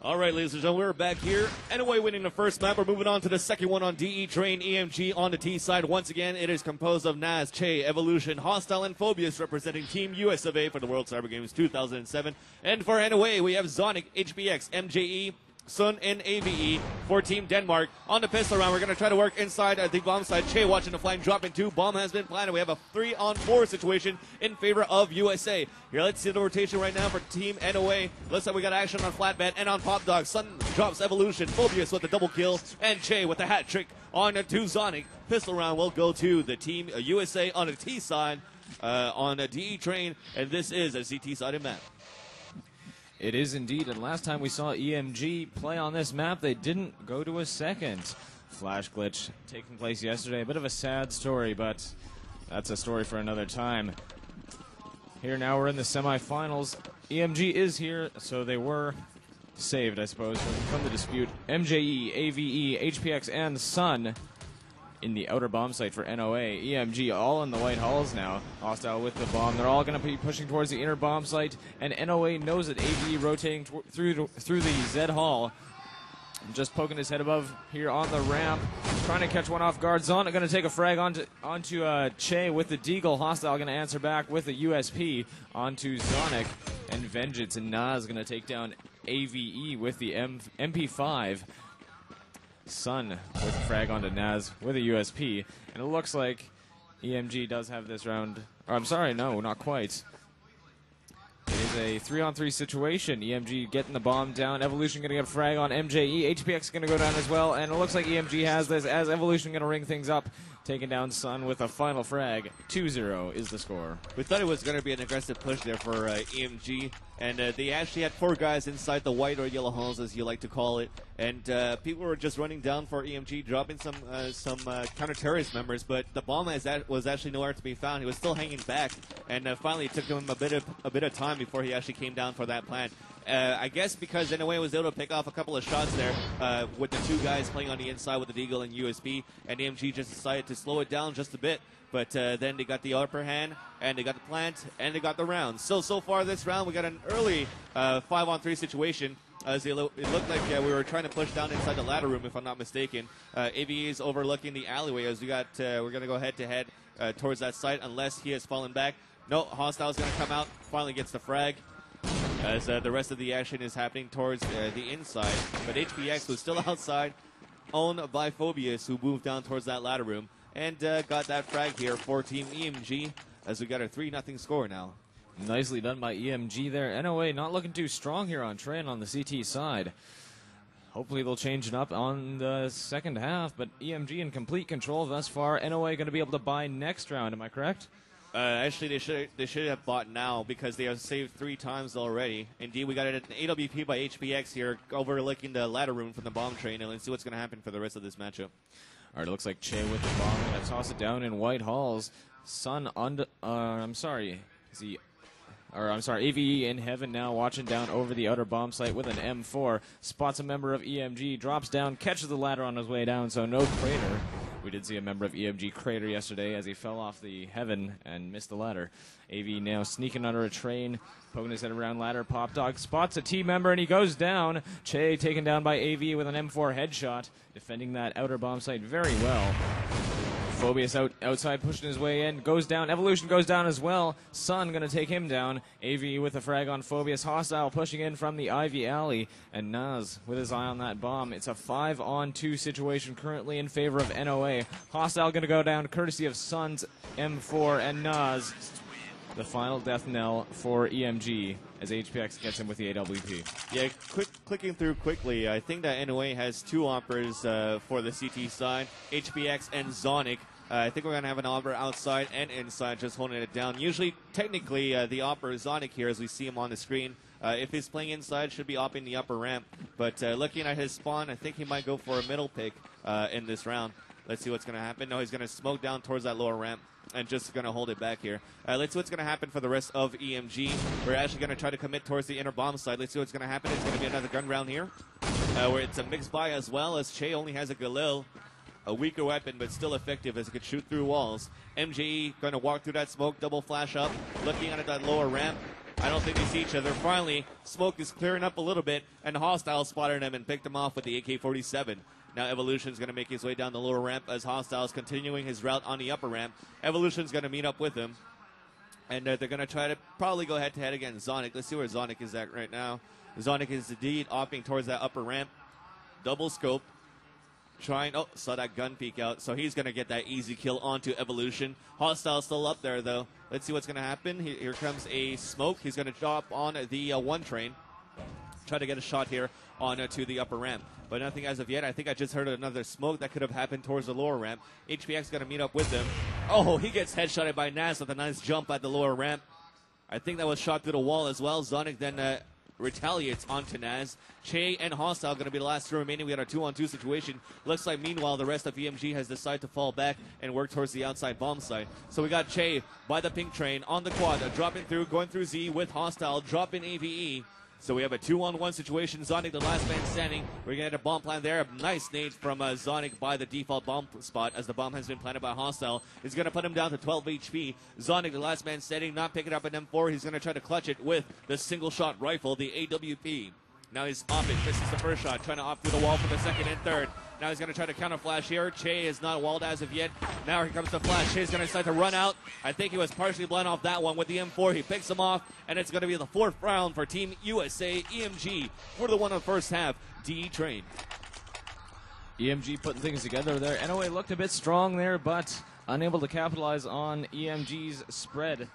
All right, ladies and gentlemen, we're back here. Anyway, winning the first map. We're moving on to the second one on DE Train eMg on the T side. Once again, it is composed of Naz, Che, Evolution, Hostile, and Phobius representing Team US of A for the World Cyber Games 2007. And for NOA, we have Zonic, HBX, MJE, Sun, and AVE for Team Denmark. On the pistol round, we're going to try to work inside the bomb side. Che watching the flame drop in two. Bomb has been planted. We have a 3-on-4 situation in favor of USA. Here, let's see the rotation right now for Team NOA. Looks like we got action on Flatbed and on Pop Dog. Sun drops Evolution. Phobius with the double kill. And Che with the hat trick on to Zonic. Pistol round will go to the Team USA on the T side on a DE Train. And this is a CT-sided map. It is indeed, and last time we saw eMg play on this map, they didn't go to a second. Flash glitch taking place yesterday. A bit of a sad story, but that's a story for another time. Here now we're in the semifinals. eMg is here, so they were saved, I suppose, from the dispute. MJE, AVE, HPX, and Sun in the outer bomb site for NOA. eMg all in the white halls now. Hostile with the bomb. They're all going to be pushing towards the inner bomb site, and NOA knows it. AVE rotating through the Z hall. Just poking his head above here on the ramp. Trying to catch one off guard. Zonic going to take a frag onto Che with the Deagle. Hostile going to answer back with a USP onto Zonic. And Vengeance and Naz going to take down AVE with the MP5. Sun with a frag onto Naz with a USP. And it looks like eMg does have this round. Or I'm sorry, no, not quite. It is a 3-on-3 situation. eMg getting the bomb down. Evolution going to get a frag on MJE. HPX going to go down as well. And it looks like eMg has this as Evolution going to ring things up. Taking down Sun with a final frag. 2-0 is the score. We thought it was going to be an aggressive push there for eMg. And they actually had 4 guys inside the white or yellow halls, as you like to call it. And people were just running down for eMg, dropping some counter-terrorist members. But the bomb was actually nowhere to be found. He was still hanging back. And finally, it took him a bit of time before he actually came down for that plan. I guess because NOA was able to pick off a couple of shots there with the 2 guys playing on the inside with the Deagle and USB. And eMg just decided to slow it down just a bit. But then they got the upper hand, and they got the plant, and they got the round. So far this round, we got an early 5-on-3 situation. As it looked like we were trying to push down inside the ladder room, if I'm not mistaken. AVE is overlooking the alleyway as we're going to go head-to-head towards that site unless he has fallen back. No, Hostile's going to come out, finally gets the frag. As the rest of the action is happening towards the inside. But HPX was still outside, owned by Phobius, who moved down towards that ladder room. And got that frag here for Team eMg as we got a 3-0 score now. Nicely done by eMg there. NOA not looking too strong here on Train on the CT side. Hopefully they'll change it up on the second half, but eMg in complete control thus far. NOA going to be able to buy next round, am I correct? Actually, they should have bought now because they have saved 3 times already. Indeed, we got an AWP by HPX here overlooking the ladder room from the bomb train, and let's see what's going to happen for the rest of this matchup. All right, it looks like Che with the bomb. Going to toss it down in white halls. Sun on AVE in heaven now, watching down over the outer bomb site with an M4. Spots a member of eMg, drops down, catches the ladder on his way down, so no crater. We did see a member of eMg crater yesterday as he fell off the heaven and missed the ladder. AV now sneaking under a train, poking his head around ladder. Pop Dog spots a T member and he goes down. Che taken down by AV with an M4 headshot, defending that outer bomb site very well. Phobius outside pushing his way in, goes down. Evolution goes down as well. Sun going to take him down. AV with a frag on Phobius. Hostile pushing in from the Ivy Alley. And Naz with his eye on that bomb. It's a 5-on-2 situation currently in favor of NOA. Hostile going to go down courtesy of Sun's M4 and Naz. The final death knell for eMg as HPX gets him with the AWP. Yeah, clicking through quickly, I think that NOA has 2 operas for the CT side, HPX and Zonic. I think we're going to have an opera outside and inside just holding it down. Usually, technically, the opera is Zonic here as we see him on the screen. If he's playing inside, should be opping the upper ramp. But looking at his spawn, I think he might go for a middle pick in this round. Let's see what's going to happen. No, he's going to smoke down towards that lower ramp and just going to hold it back here. Let's see what's going to happen for the rest of eMg. We're actually going to try to commit towards the inner bomb side. Let's see what's going to happen. It's going to be another gun round here where it's a mixed buy as well as Che only has a Galil. A weaker weapon, but still effective as it could shoot through walls. MJE going to walk through that smoke, double flash up, looking at that lower ramp. I don't think they see each other. Finally, smoke is clearing up a little bit, and Hostile spotted him and picked him off with the AK-47. Now Evolution's going to make his way down the lower ramp as Hostile's continuing his route on the upper ramp. Evolution's going to meet up with him, and they're going to try to probably go head-to-head against Zonic. Let's see where Zonic is at right now. Zonic is indeed opting towards that upper ramp. Double scope. Saw that gun peek out, so he's going to get that easy kill onto Evolution. Hostile still up there, though. Let's see what's going to happen. Here comes a smoke. He's going to drop on the 1 train. Try to get a shot here on to the upper ramp, but nothing as of yet. I think I just heard another smoke that could have happened towards the lower ramp. HPX going to meet up with him. Oh, he gets headshotted by Naz with a nice jump at the lower ramp. I think that was shot through the wall as well. Zonic then retaliates onto Naz. Che and Hostile going to be the last two remaining. We got a 2-on-2 situation. Looks like meanwhile the rest of eMg has decided to fall back and work towards the outside bomb site. So we got Che by the pink train on the quad, dropping through, going through Z with Hostile, dropping AVE. So we have a 2-on-1 situation. Zonic, the last man standing. We're going to get a bomb plant there. A nice nade from Zonic by the default bomb spot as the bomb has been planted by Hostile. He's going to put him down to 12 HP. Zonic, the last man standing, not picking up an M4. He's going to try to clutch it with the single-shot rifle, the AWP. Now he's off it. Misses the first shot. Trying to opt through the wall for the second and third. Now he's going to try to counter flash here. Che is not walled as of yet. Now here comes the flash. Che's going to decide to run out. I think he was partially blind off that one with the M4. He picks him off, and it's going to be the 4th round for Team USA eMg for the one on the first half. DE Train. eMg putting things together there. NOA looked a bit strong there, but unable to capitalize on eMg's spread.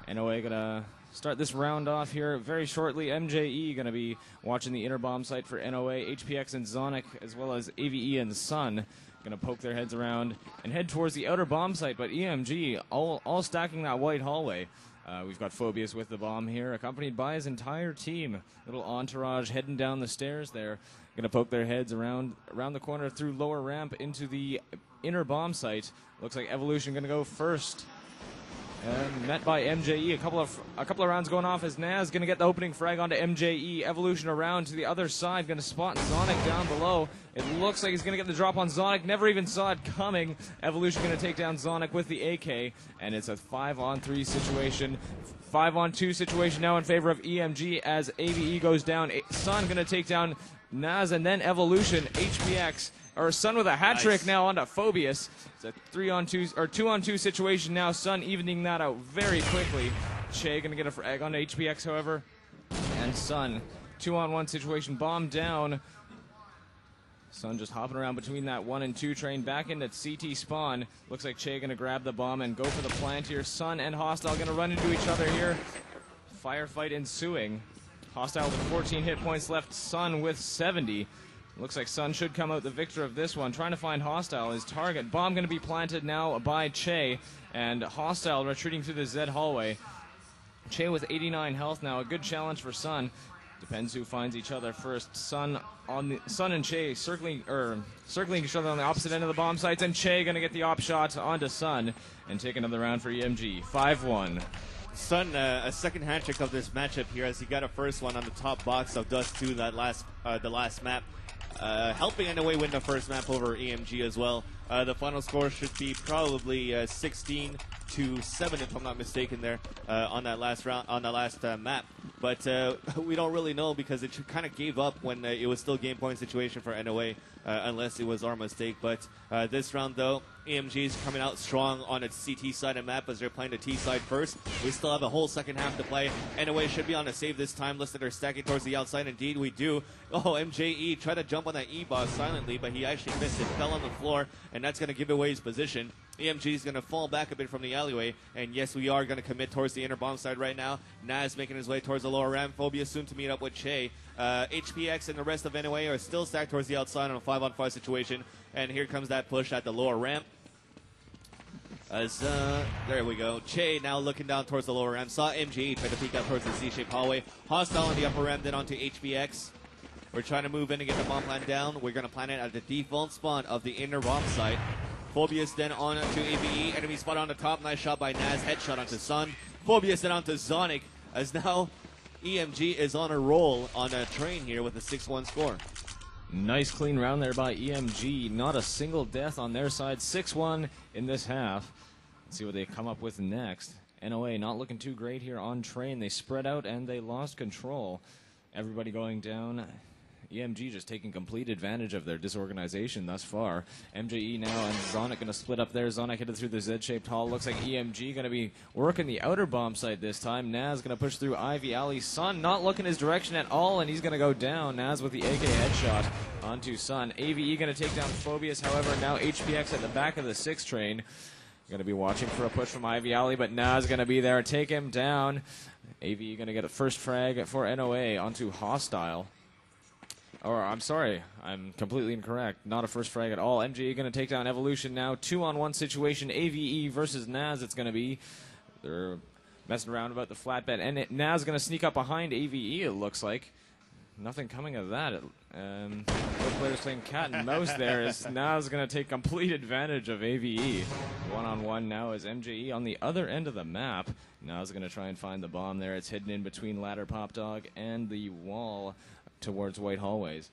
NOA going to start this round off here very shortly. MJE going to be watching the inner bomb site for NOA. HPX and Zonic, as well as AVE and Sun, going to poke their heads around and head towards the outer bomb site. But eMg all stacking that white hallway. We've got Phobius with the bomb here, accompanied by his entire team. Little entourage heading down the stairs there. Going to poke their heads around the corner through lower ramp into the inner bomb site. Looks like Evolution going to go first. Met by MJE. A couple of rounds going off as Naz going to get the opening frag onto MJE. Evolution around to the other side, going to spot Zonic down below. It looks like he's going to get the drop on Zonic. Never even saw it coming. Evolution going to take down Zonic with the AK, and it's a 5-on-3 situation. 5-on-2 situation now in favor of eMg as AVE goes down. Sun going to take down Naz, and then Evolution. HPX, or Sun with a hat trick now onto Phobius. It's a 3-on-2 or 2-on-2 situation now. Sun evening that out very quickly. Che gonna get a frag onto HPX, however, and Sun 2-on-1 situation. Bomb down. Sun just hopping around between that 1 and 2 train back into CT spawn. Looks like Che gonna grab the bomb and go for the plant here. Sun and Hostile gonna run into each other here. Firefight ensuing. Hostile with 14 hit points left. Sun with 70. Looks like Sun should come out the victor of this one. Trying to find Hostile, his target. Bomb going to be planted now by Che, and Hostile retreating through the Z hallway. Che with 89 health now. A good challenge for Sun. Depends who finds each other first. Sun and Che circling each other on the opposite end of the bomb sites, and Che going to get the op shot onto Sun and take another round for eMg. 5-1. Sun, a second hat trick of this matchup here as he got a first one on the top box of Dust 2, the last map. Helping NOA win the first map over eMg as well. The final score should be probably 16-7, if I'm not mistaken, there on that last round, on the last map. But we don't really know because it kind of gave up when it was still game point situation for NOA, unless it was our mistake. But this round, though, eMg is coming out strong on its CT side of map as they're playing the T side first. We still have a whole second half to play. NOA should be on a save this time. Looks like they're stacking towards the outside. Indeed, we do. Oh, MJE tried to jump on that E-boss silently, but he actually missed it. Fell on the floor, and that's going to give away his position. eMg is going to fall back a bit from the alleyway, and yes, we are going to commit towards the inner bomb side right now. Naz making his way towards the lower ramp. Phobia soon to meet up with Che. HPX and the rest of NOA are still stacked towards the outside on a 5-on-5 situation, and here comes that push at the lower ramp. As, there we go. Che now looking down towards the lower ramp. Saw MJE try to peek out towards the C-shaped hallway. Hostile on the upper ramp, then onto HPX. We're trying to move in and get the bomb plant down. We're going to plant it at the default spawn of the inner bomb site. Phobius then on to AVE. Enemy spot on the top. Nice shot by Naz. Headshot onto Sun. Phobius then onto Zonic. As now eMg is on a roll on a train here with a 6-1 score. Nice clean round there by eMg. Not a single death on their side. 6-1 in this half. Let's see what they come up with next. NOA not looking too great here on train. They spread out and they lost control. Everybody going down. eMg just taking complete advantage of their disorganization thus far. MJE now and Zonic going to split up there. Zonic headed through the Z-shaped hall. Looks like eMg going to be working the outer bomb site this time. Naz going to push through Ivy Alley. Sun not looking his direction at all, and he's going to go down. Naz with the AK headshot onto Sun. AVE going to take down Phobius. However, now HPX at the back of the 6 train. Going to be watching for a push from Ivy Alley, but Naz going to be there. Take him down. AVE going to get a first frag for NOA onto Hostile. Or, I'm sorry, I'm completely incorrect. Not a first frag at all. MJE going to take down Evolution now. 2-on-1 situation. AVE versus Naz it's going to be. They're messing around about the flatbed. And Naz going to sneak up behind AVE, it looks like. Nothing coming of that. Both players playing cat and mouse there as Naz going to take complete advantage of AVE. 1-on-1 now is MJE on the other end of the map. Naz going to try and find the bomb there. It's hidden in between Ladder Pop Dog and the wall towards White Hallways.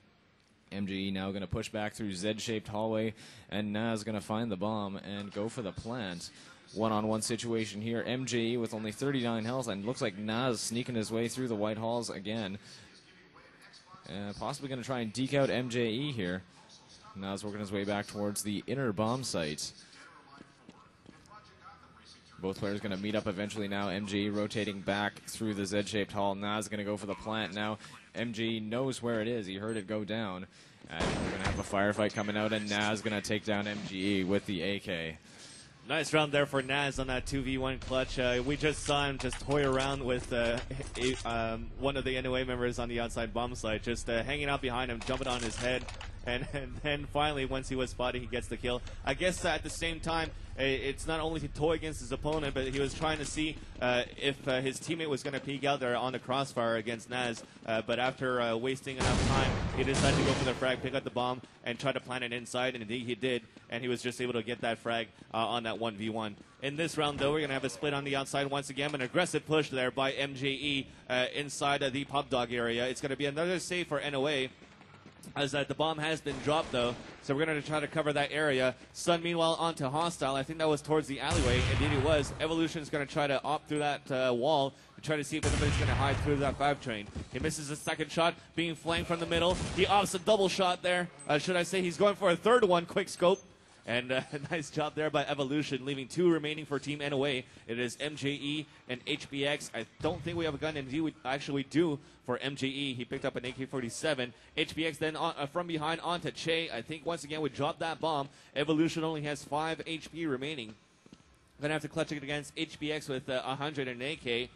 MJE now going to push back through Z-shaped hallway, and Naz going to find the bomb and go for the plant. 1-on-1 situation here. MJE with only 39 health, and looks like Naz sneaking his way through the White Halls again. Possibly going to try and deke out MJE here. Naz working his way back towards the inner bomb site. Both players going to meet up eventually now. MJE rotating back through the Z-shaped hall. Naz going to go for the plant now. MJE knows where it is. He heard it go down. And we're going to have a firefight coming out, and Naz going to take down MJE with the AK. Nice round there for Naz on that 2v1 clutch. We just saw him just toy around with one of the NOA members on the outside bomb site, just hanging out behind him, jumping on his head. And then finally, once he was spotted, he gets the kill. I guess at the same time, it's not only to toy against his opponent, but he was trying to see if his teammate was going to peek out there on the crossfire against Naz. But after wasting enough time, he decided to go for the frag, pick up the bomb, and try to plant it inside. And indeed, he did. And he was just able to get that frag on that 1v1. In this round, though, we're going to have a split on the outside once again. An aggressive push there by MJE inside the Pop Dog area. It's going to be another save for NOA. As the bomb has been dropped, though, so we're going to try to cover that area. Sun, meanwhile, onto Hostile. I think that was towards the alleyway. Indeed, it was. Evolution is going to try to opt through that wall to try to see if anybody's going to hide through that 5 train. He misses a second shot, being flanked from the middle. He opts a double shot there. Should I say he's going for a third one, quick scope. And nice job there by Evolution, leaving 2 remaining for Team NOA. It is MJE and HBX. I don't think we have a gun. Indeed, we do for MJE. He picked up an AK-47. HBX then from behind onto Che. I think once again we dropped that bomb. Evolution only has 5 HP remaining. Going to have to clutch it against HBX with 100 and an AK.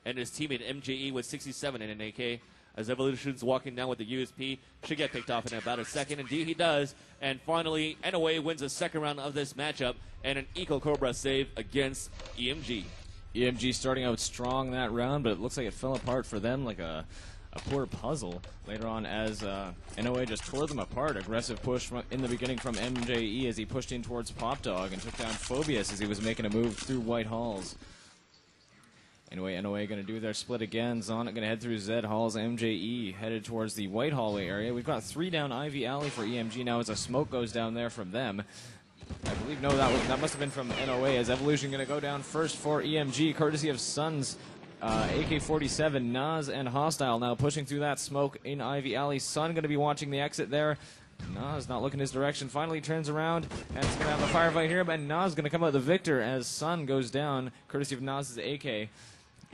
And his teammate MJE with 67 and an AK. As Evolution's walking down with the USP, should get picked off in about a second. Indeed, he does. And finally, NOA wins the second round of this matchup and an Eco Cobra save against eMg. eMg starting out strong that round, but it looks like it fell apart for them like a poor puzzle later on as NOA just tore them apart. Aggressive push in the beginning from MJE as he pushed in towards Pop Dog and took down Phobius as he was making a move through White Halls. Anyway, NOA going to do their split again. Zonic going to head through Z Halls. MJE headed towards the White Hallway area. We've got 3 down Ivy Alley for eMg now as a smoke goes down there from them. I believe, no, that must have been from NOA as Evolution going to go down first for eMg, courtesy of Sun's AK-47. Naz and Hostile now pushing through that smoke in Ivy Alley. Sun going to be watching the exit there. Naz not looking his direction. Finally turns around and it's going to have a firefight here, but Naz going to come out the victor as Sun goes down, courtesy of Naz's AK.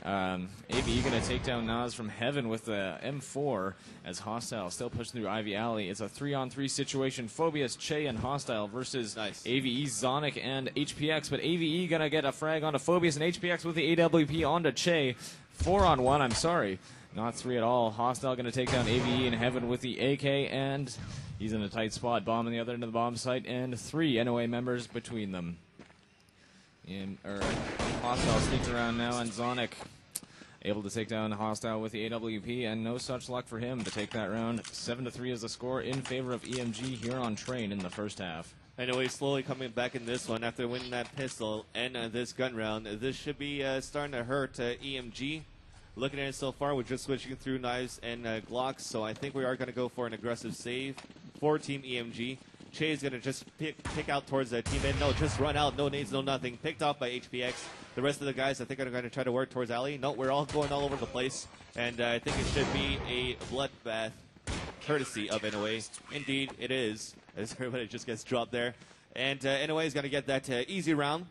AVE going to take down Naz from heaven with the M4 as Hostile still pushing through Ivy Alley. It's a 3-on-3 situation. Phobius, Che, and Hostile versus AVE, Zonic, and HPX. But AVE going to get a frag onto Phobius and HPX with the AWP onto Che. 4-on-1, I'm sorry. Not 3 at all. Hostile going to take down AVE in heaven with the AK, and he's in a tight spot. Bomb on the other end of the bomb site, and 3 NOA members between them. Hostile sneaks around now, and Zonic able to take down Hostile with the AWP, and no such luck for him to take that round. 7-3 is the score in favor of eMg here on train in the first half. Anyway, slowly coming back in this one after winning that pistol and this gun round. This should be starting to hurt eMg. Looking at it so far, we're just switching through knives and Glocks, so I think we are going to go for an aggressive save for Team eMg. Che is going to just pick out towards the team end. No, just run out. No nades, no nothing. Picked off by HPX. The rest of the guys, I think, are going to try to work towards Ali. No, we're all going all over the place. And I think it should be a bloodbath courtesy of NOA. Indeed, it is, as everybody just gets dropped there. And NOA is going to get that easy round.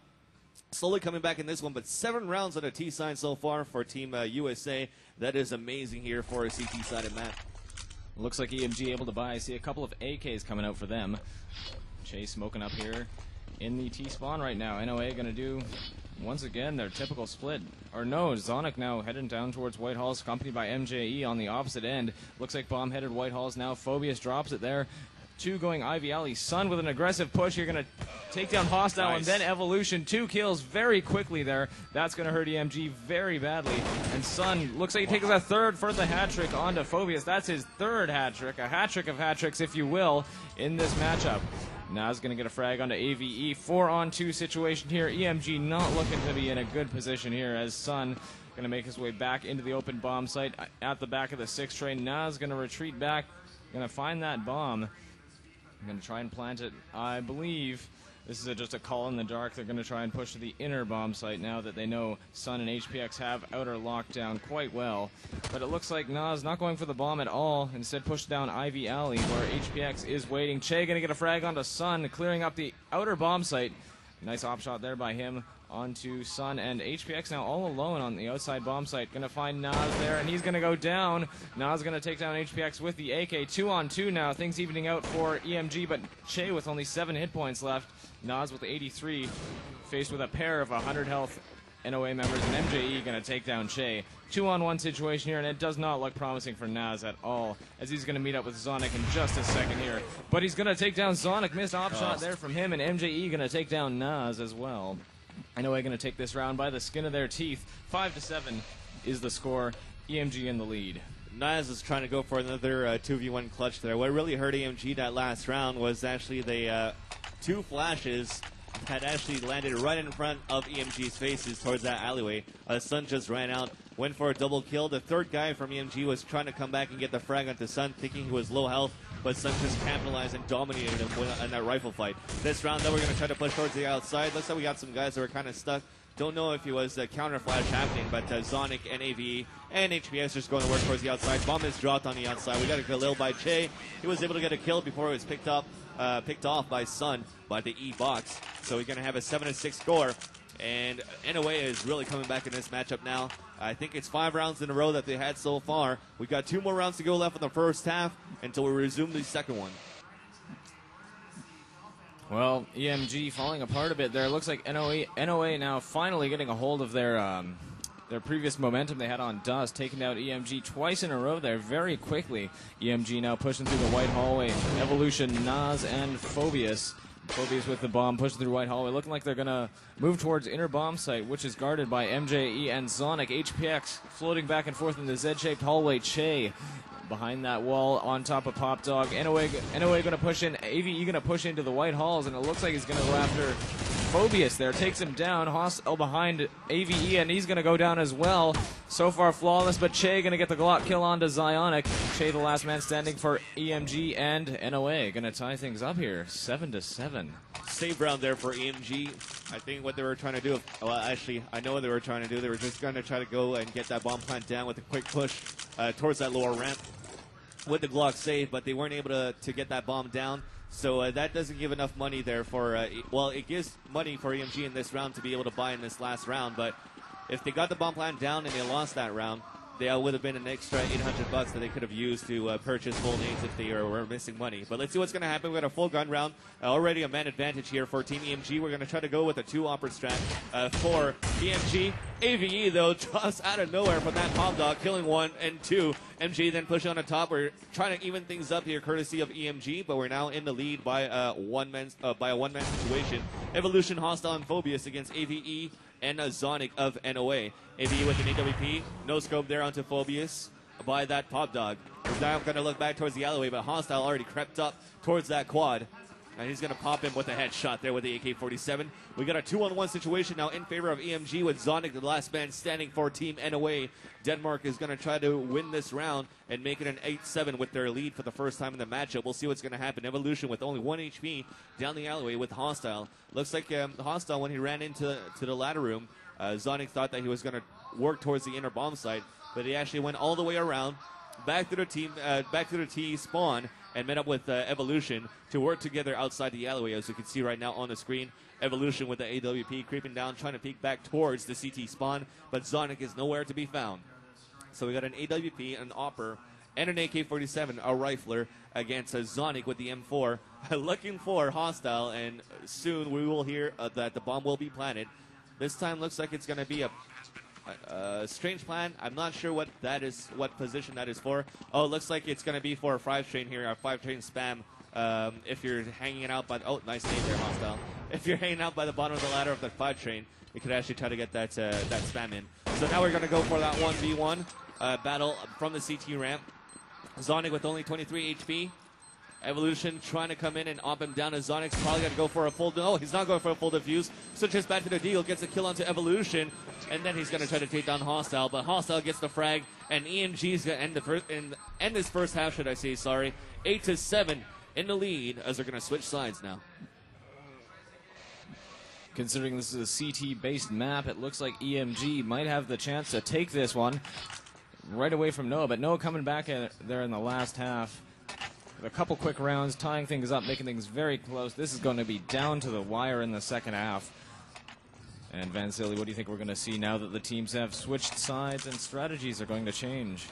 Slowly coming back in this one, but 7 rounds on a T sign so far for Team USA. That is amazing here for a CT-sided map. Looks like eMg able to buy. I see a couple of AKs coming out for them. Chase smoking up here in the T-spawn right now. NOA going to do, once again, their typical split. Or no, Zonic now heading down towards Whitehall's, accompanied by MJE on the opposite end. Looks like bomb headed Whitehall's now. Phobius drops it there. 2 going Ivy Alley. Sun with an aggressive push. You're going to take down Hostile, nice. And then Evolution. 2 kills very quickly there. That's going to hurt eMg very badly. And Sun looks like he takes a third for the hat trick onto Phobius. That's his 3rd hat trick. A hat trick of hat tricks, if you will, in this matchup. Naz going to get a frag onto AVE. 4-on-2 situation here. eMg not looking to be in a good position here as Sun going to make his way back into the open bomb site at the back of the 6 train. Naz going to retreat back. Going to find that bomb. I'm going to try and plant it. I believe this is just a call in the dark. They're going to try and push to the inner bomb site now that they know Sun and HPX have outer lockdown quite well. But it looks like Nas not going for the bomb at all. Instead pushed down Ivy Alley where HPX is waiting. Che going to get a frag onto Sun, clearing up the outer bomb site. Nice op shot there by him onto Sun, and HPX now all alone on the outside bomb site. Gonna find Nas there, and he's gonna go down. Nas gonna take down HPX with the AK. 2-on-2 now, things evening out for eMg, but Che with only 7 hit points left. Nas with 83, faced with a pair of 100 health NOA members, and MJE gonna take down Che. 2-on-1 situation here, and it does not look promising for Nas at all, as he's gonna meet up with Zonic in just a second here. But he's gonna take down Zonic. Missed op shot there from him, and MJE gonna take down Nas as well. NOA going to take this round by the skin of their teeth. 5-7 is the score. eMg in the lead. Naz is trying to go for another 2v1 clutch there. What really hurt eMg that last round was actually the 2 flashes had actually landed right in front of eMg's faces towards that alleyway. Sun just ran out, went for a double kill. The 3rd guy from eMg was trying to come back and get the frag onto Sun, thinking he was low health, but Sun just capitalized and dominated him in that rifle fight. This round, though, we're going to try to push towards the outside. Looks like we got some guys that were kind of stuck. Don't know if it was a counter flash happening, but Zonic and AVE and HPS just going to work towards the outside. Bomb is dropped on the outside. We got a Khalil by Che. He was able to get a kill before it was picked off by Sun by the E box. So we're going to have a 7-6 score. And NOA is really coming back in this matchup now. I think it's 5 rounds in a row that they had so far. We've got 2 more rounds to go left in the first half until we resume the second one. Well, eMg falling apart a bit there. Looks like NOA now finally getting a hold of their previous momentum they had on Dust, taking out eMg twice in a row there very quickly. eMg now pushing through the white hallway. Evolution, Nas, and Phobius. Phobius with the bomb pushing through white hallway, looking like they're going to move towards inner bomb site, which is guarded by MJE and Zonic. HPX floating back and forth in the Z-shaped hallway. Che behind that wall on top of Pop Dog. NOA going to push in. AVE going to push into the white halls, and it looks like he's going to go after Phobius there. Takes him down. Hostile behind AVE, and he's going to go down as well. So far flawless, but Che going to get the Glock kill onto Zionic. Che the last man standing for eMg, and NOA going to tie things up here. 7-7. Save round there for eMg. I think what they were trying to do, well, actually, I know what they were trying to do. They were just going to try to go and get that bomb plant down with a quick push towards that lower ramp with the Glock save, but they weren't able to get that bomb down. So that doesn't give enough money there for, well, it gives money for eMg in this round to be able to buy in this last round, but if they got the bomb plant down and they lost that round, they would have been an extra $800 that they could have used to purchase full nades if they were missing money. But let's see what's going to happen. We got a full gun round. Already a man advantage here for Team eMg. We're going to try to go with a 2-opera strat for eMg. AVE, though, just out of nowhere from that Pop Dog, killing 1 and 2. MG then pushing on the top. We're trying to even things up here, courtesy of eMg, but we're now in the lead by a one-man situation. Evolution, Hostile, and Phobius against AVE and Zonic of NOA. AVE with an AWP, no scope there onto Phobius by that Pop Dog. He's now going to look back towards the alleyway, but Hostile already crept up towards that quad. And he's going to pop him with a headshot there with the AK-47. We got a 2-on-1 situation now in favor of eMg with Zonic, the last man standing for Team NOA. Denmark is going to try to win this round and make it an 8-7 with their lead for the first time in the matchup. We'll see what's going to happen. Evolution with only 1 HP down the alleyway with Hostile. Looks like Hostile, when he ran into the ladder room, Zonic thought that he was going to work towards the inner bomb site, but he actually went all the way around, back to the T spawn, and met up with Evolution to work together outside the alleyway, as you can see right now on the screen. Evolution with the AWP creeping down, trying to peek back towards the CT spawn, but Zonic is nowhere to be found. So we got an AWP, an Opper, and an AK-47, a rifler, against Zonic with the M4, looking for Hostile, and soon we will hear that the bomb will be planted. This time looks like it's going to be a strange plan. I'm not sure what that is, what position that is for. Oh, it looks like it's going to be for a 5-train here, a 5-train spam. If you're hanging out by, oh, nice name there, Hostile. If you're hanging out by the bottom of the ladder of the 5-train, you could actually try to get that spam in. So now we're going to go for that 1v1 battle from the CT ramp. Zonic with only 23 HP. Evolution trying to come in and op him down as Zonic's probably going to go for a full... No, he's not going for a full defuse. Switches back to the deal, gets a kill onto Evolution, and then he's going to try to take down Hostile. But Hostile gets the frag, and eMg's going to end this first half, should I say, sorry. 8-7 in the lead as they're going to switch sides now. Considering this is a CT-based map, it looks like eMg might have the chance to take this one right away from Noah, but Noah coming back there in the last half. A couple quick rounds, tying things up, making things very close. This is going to be down to the wire in the second half. And Van Silly, what do you think we're going to see now that the teams have switched sides and strategies are going to change?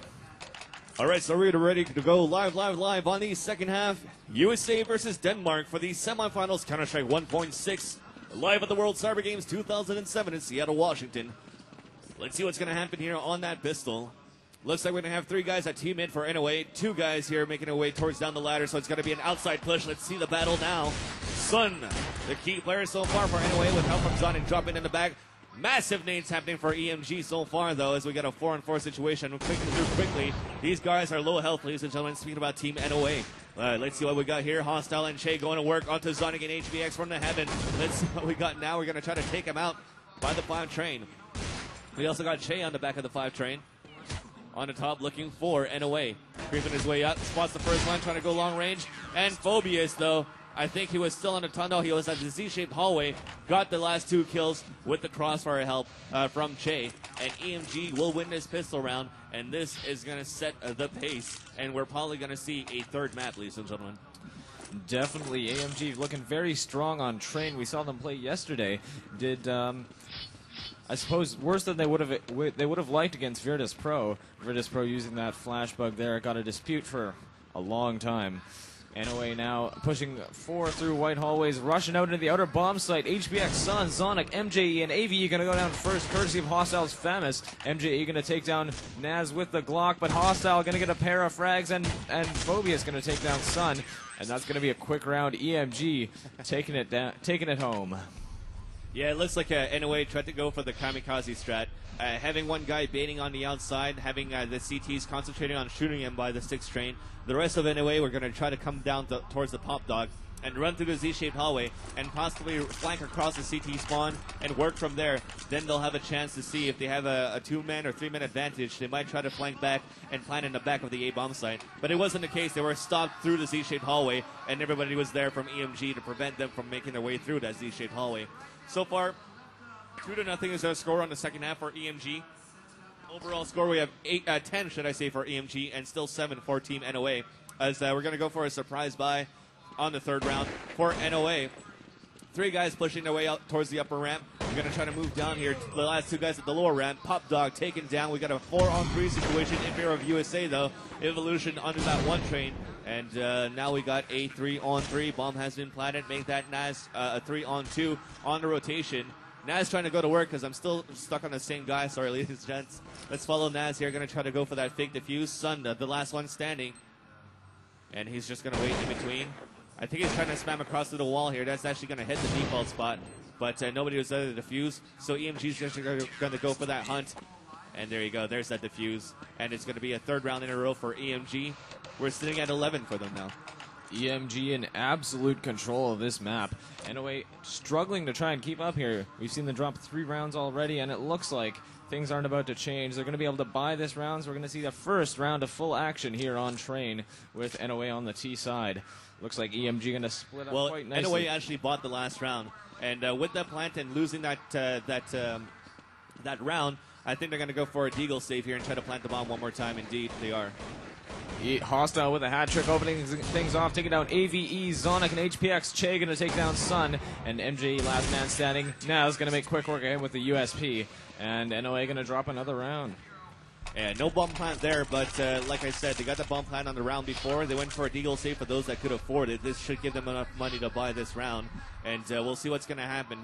All right, so we're ready to go live on the second half. USA versus Denmark for the semifinals, Counter-Strike 1.6. Live at the World Cyber Games 2007 in Seattle, Washington. Let's see what's going to happen here on that pistol. Looks like we're going to have 3 guys at team mid for NOA, 2 guys here making their way towards down the ladder, so it's going to be an outside push. Let's see the battle now. Sun, the key player so far for NOA with help from Zonic dropping in the back. Massive nades happening for eMg so far, though, as we got a 4-on-4 situation. We're clicking through quickly. These guys are low health, ladies and gentlemen, speaking about Team NOA. Let's see what we got here. Hostile and Che going to work onto Zonic and HBX from the heaven. Let's see what we got now. We're going to try to take him out by the 5-train. We also got Che on the back of the 5-train. On the top, looking for NOA. Creeping his way up, spots the first one, trying to go long range. And Phobius, though, I think he was still on the tunnel. He was at the Z-shaped hallway. Got the last 2 kills with the crossfire help from Che. And eMg will win this pistol round. And this is going to set the pace. And we're probably going to see a third map, ladies and gentlemen. Definitely. eMg looking very strong on train. We saw them play yesterday. Did... I suppose worse than they would have liked against Virtus Pro. Virtus Pro using that flash bug there, got a dispute for a long time. NOA now pushing 4 through white hallways, rushing out into the outer bomb site. HBX, Sun, Zonic, MJE, and AVE going to go down first, courtesy of Hostile's Famous. MJE going to take down Naz with the Glock, but Hostile going to get a pair of frags, and Phobia is going to take down Sun, and that's going to be a quick round. eMg taking it home. Yeah, it looks like NOA tried to go for the kamikaze strat. Having one guy baiting on the outside, having the CTs concentrating on shooting him by the 6th train. The rest of NOA, we're going to try to come down towards the pop dog and run through the Z-shaped hallway and possibly flank across the CT spawn and work from there. Then they'll have a chance to see if they have a 2-man or 3-man advantage. They might try to flank back and plant in the back of the A-bomb site. But it wasn't the case. They were stopped through the Z-shaped hallway, and everybody was there from eMg to prevent them from making their way through that Z-shaped hallway. So far, 2-0 is our score on the second half for eMg. Overall score, we have 10, should I say, for eMg, and still 7 for Team NOA. As we're going to go for a surprise buy on the third round for NOA. 3 guys pushing their way out towards the upper ramp. We're going to try to move down here. The last 2 guys at the lower ramp. Pop Dog taken down. We got a 4-on-3 situation in favor of USA, though. Evolution under that 1 train. And now we got a 3-on-3. Bomb has been planted. Make that Naz a 3-on-2 on the rotation. Naz trying to go to work because I'm still stuck on the same guy. Sorry, ladies and gents. Let's follow Naz here. Going to try to go for that fake defuse. Sun, the last one standing. And he's just going to wait in between. I think he's trying to spam across to the wall here. That's actually going to hit the default spot. But nobody was there to defuse. So eMg's just going to go for that hunt. And there you go. There's that defuse. And it's going to be a 3rd round in a row for eMg. We're sitting at 11 for them now. eMg in absolute control of this map. NOA struggling to try and keep up here. We've seen them drop 3 rounds already, and it looks like things aren't about to change. They're going to be able to buy this round, so we're going to see the first round of full action here on Train with NOA on the T side. Looks like eMg going to split up quite nicely. NOA actually bought the last round, and with that plant and losing that round, I think they're going to go for a deagle save here and try to plant the bomb one more time. Indeed, they are. Hostile with a hat trick, opening things off, taking down AVE, Zonic, and HPX. Che going to take down Sun, and MJ last man standing. Naz going to make quick work of him with the USP, and NOA going to drop another round. Yeah, no bomb plant there, but like I said, they got the bomb plant on the round before. They went for a deagle save for those that could afford it. This should give them enough money to buy this round, and we'll see what's going to happen.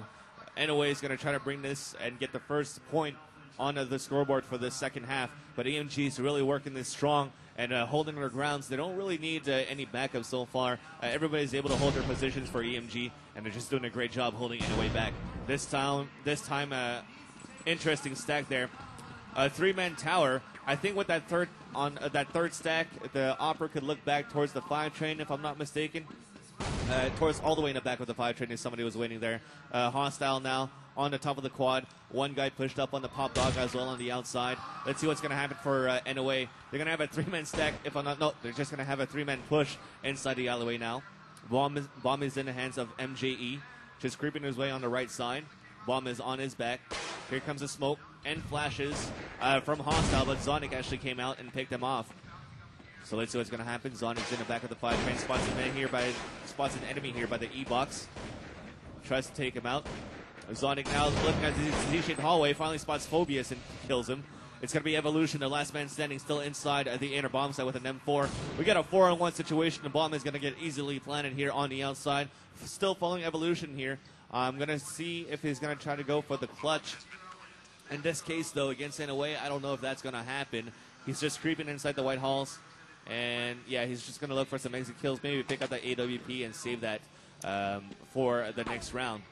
NOA is going to try to bring this and get the first point onto the scoreboard for the second half, but eMg is really working this strong and holding their grounds. They don't really need any backup so far. Everybody's able to hold their positions for eMg, and they're just doing a great job holding NOA back. This time, interesting stack there. A 3-man tower. I think with that third stack, the Opera could look back towards the 5 train, if I'm not mistaken. Towards all the way in the back of the 5 train if somebody was waiting there. Hostile now on the top of the quad. One guy pushed up on the pop dog as well on the outside. Let's see what's going to happen for NOA. They're going to have a 3-man stack. If I'm not, no, they're just going to have a 3-man push inside the alleyway now. Bomb is in the hands of MJE, just creeping his way on the right side. Bomb is on his back. Here comes the smoke and flashes from Hostile, but Zonic actually came out and picked him off. So let's see what's going to happen. Zonic's in the back of the 5 train, spots an enemy here by the E-box. Tries to take him out. Zonic now looking at the Z-shaped hallway, finally spots Phobius and kills him. It's going to be Evolution, the last man standing, still inside the inner bomb site with an M4. We got a 4-on-1 situation. The bomb is going to get easily planted here on the outside. Still following Evolution here. I'm going to see if he's going to try to go for the clutch. In this case, though, against NOA, I don't know if that's going to happen. He's just creeping inside the White Halls. And, yeah, he's just going to look for some exit kills, maybe pick up that AWP and save that for the next round.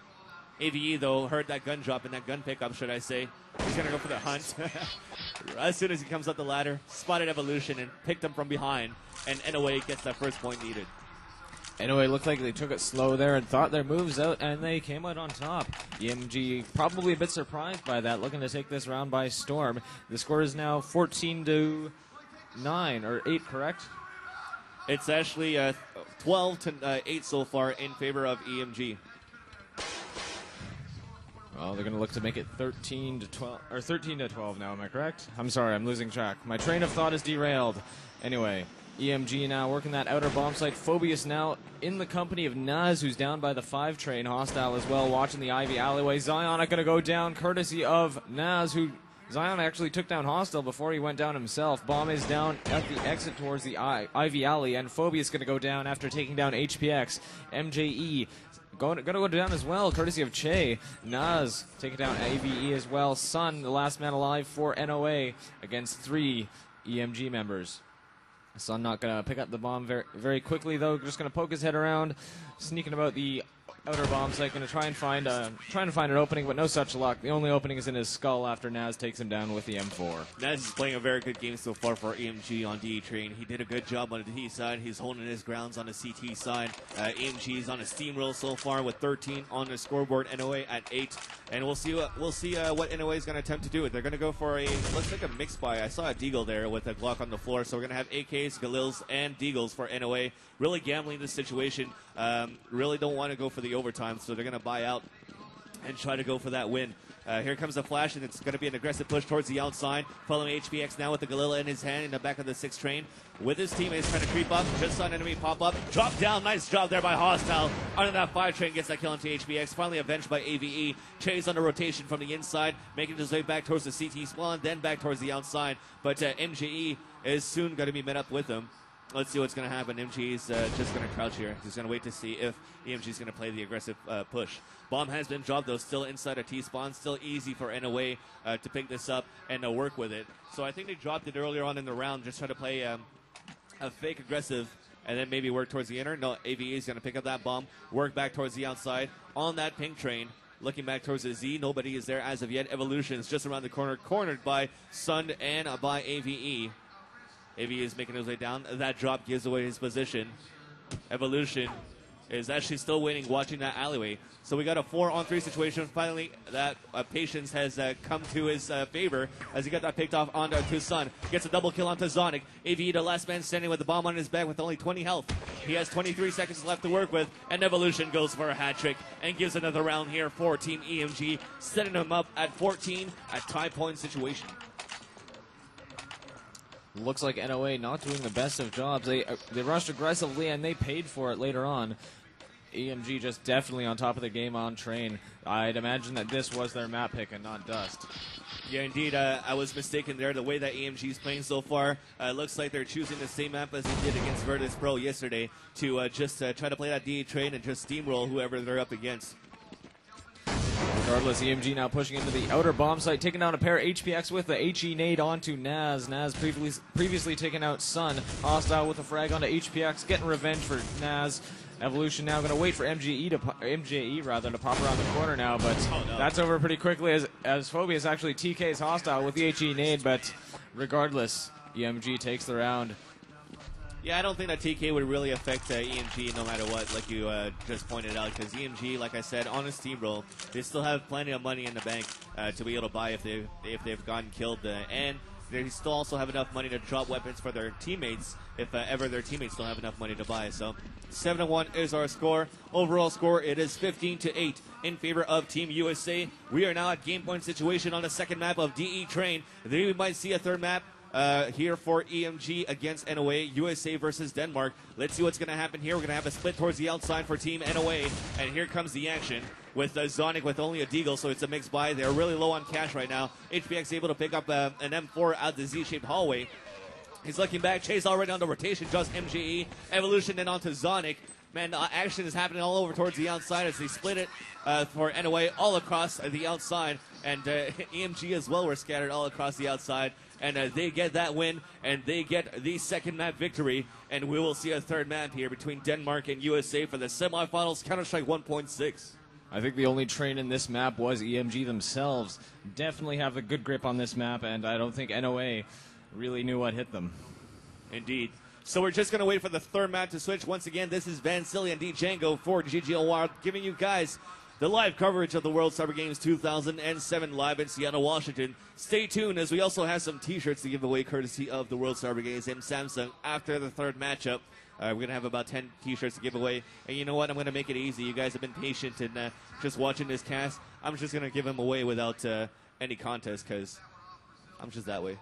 AVE, though, heard that gun drop and that gun pickup, should I say. He's going to go for the hunt. As soon as he comes up the ladder, spotted Evolution and picked him from behind. And NOA gets that first point needed. NOA looked like they took it slow there and thought their moves out, and they came out on top. eMg probably a bit surprised by that, looking to take this round by storm. The score is now 14-9, or 8, correct? It's actually 12-8 so far in favor of eMg. Well, they're going to look to make it 13-12, or 13-12 now, am I correct? I'm sorry, I'm losing track. My train of thought is derailed. Anyway, eMg now working that outer bomb site. Phobius now in the company of Naz, who's down by the 5 train. Hostile as well, watching the Ivy alleyway. Zion going to go down courtesy of Naz, who Zion actually took down Hostile before he went down himself. Bomb is down at the exit towards the Ivy alley, and Phobius going to go down after taking down HPX. MJE going to go down as well, courtesy of Che. Naz taking down AVE as well. Sun, the last man alive for NOA against 3 eMg members. Sun not going to pick up the bomb very quickly, though. Just going to poke his head around, sneaking about the outer bomb site. Going to trying to find an opening, but no such luck. The only opening is in his skull after Naz takes him down with the M4. Naz is playing a very good game so far for eMg on D train. He did a good job on the D side. He's holding his grounds on the CT side. eMg is on a steamroll so far with 13 on the scoreboard. NOA at 8, and we'll see what NOA is going to attempt to do. They're going to go for looks like a mixed buy. I saw a deagle there with a Glock on the floor, so we're going to have AKs, Galils, and deagles for NOA. Really gambling this situation. Really don't want to go for the overtime, so they're going to buy out and try to go for that win. Here comes the flash, and it's going to be an aggressive push towards the outside. Following HPX now with the Galila in his hand in the back of the 6 train. With his teammates trying to creep up. Just saw an enemy pop up. Drop down. Nice job there by Hostile. Under that 5 train gets that kill into HPX. Finally avenged by AVE. Chase on a rotation from the inside, making his way back towards the CT spawn, then back towards the outside. But MJE is soon going to be met up with him. Let's see what's going to happen. MG is just going to crouch here. He's going to wait to see if eMg is going to play the aggressive push. Bomb has been dropped, though, still inside a T-spawn. Still easy for NOA to pick this up and work with it. So I think they dropped it earlier on in the round, just try to play a fake aggressive and then maybe work towards the inner. No, AVE is going to pick up that bomb, work back towards the outside on that pink train. Looking back towards the Z, nobody is there as of yet. Evolution is just around the corner, cornered by Sun and by AVE. AVE is making his way down. That drop gives away his position. Evolution is actually still waiting, watching that alleyway. So we got a 4-on-3 situation. Finally, that patience has come to his favor as he got that picked off onto Sun. Gets a double kill onto Zonic. AVE, the last man standing with the bomb on his back with only 20 health. He has 23 seconds left to work with, and Evolution goes for a hat trick and gives another round here for Team eMg, setting him up at 14 at tie point situation. Looks like NOA not doing the best of jobs. They rushed aggressively and they paid for it later on. eMg just definitely on top of the game on train. I'd imagine that this was their map pick and not Dust. Yeah, indeed. I was mistaken there. The way that eMg is playing so far, looks like they're choosing the same map as they did against Virtus Pro yesterday to just try to play that DA train and just steamroll whoever they're up against. Regardless, eMg now pushing into the outer bomb site, taking down a pair of HPX with the HE nade onto Naz. Naz previously taken out Sun. Hostile with a frag onto HPX, getting revenge for Naz. Evolution now going to wait for MGE to pop around the corner now, but that's over pretty quickly as Phobius actually TK's Hostile with the HE nade, but regardless, eMg takes the round. Yeah, I don't think that TK would really affect eMg no matter what, like you just pointed out, because eMg, like I said, on a steamroll, they still have plenty of money in the bank to be able to buy if they've gotten killed, and they still also have enough money to drop weapons for their teammates if ever their teammates don't have enough money to buy. So 7-1 is our score. Overall score, it is 15-8 in favor of Team USA. We are now at game point situation on the second map of DE Train. Then we might see a third map here for eMg against NOA, USA versus Denmark. Let's see what's going to happen here. We're going to have a split towards the outside for Team NOA, and here comes the action with Zonic with only a deagle, so it's a mixed buy. They're really low on cash right now. HPX able to pick up an M4 out the Z-shaped hallway. He's looking back. Chase already on the rotation, just MGE. Evolution then onto Zonic. Man, action is happening all over towards the outside as they split it for NOA all across the outside, and eMg as well were scattered all across the outside. And they get that win, and they get the second map victory. And we will see a third map here between Denmark and USA for the semifinals, Counter-Strike 1.6. I think the only train in this map was eMg themselves. Definitely have a good grip on this map, and I don't think NOA really knew what hit them. Indeed. So we're just going to wait for the third map to switch. Once again, this is Van Silly and Django for GGLY, giving you guys the live coverage of the World Cyber Games 2007 live in Seattle, Washington. Stay tuned as we also have some t-shirts to give away courtesy of the World Cyber Games and Samsung after the third matchup. We're going to have about 10 t-shirts to give away. And you know what? I'm going to make it easy. You guys have been patient and just watching this cast. I'm just going to give them away without any contest because I'm just that way.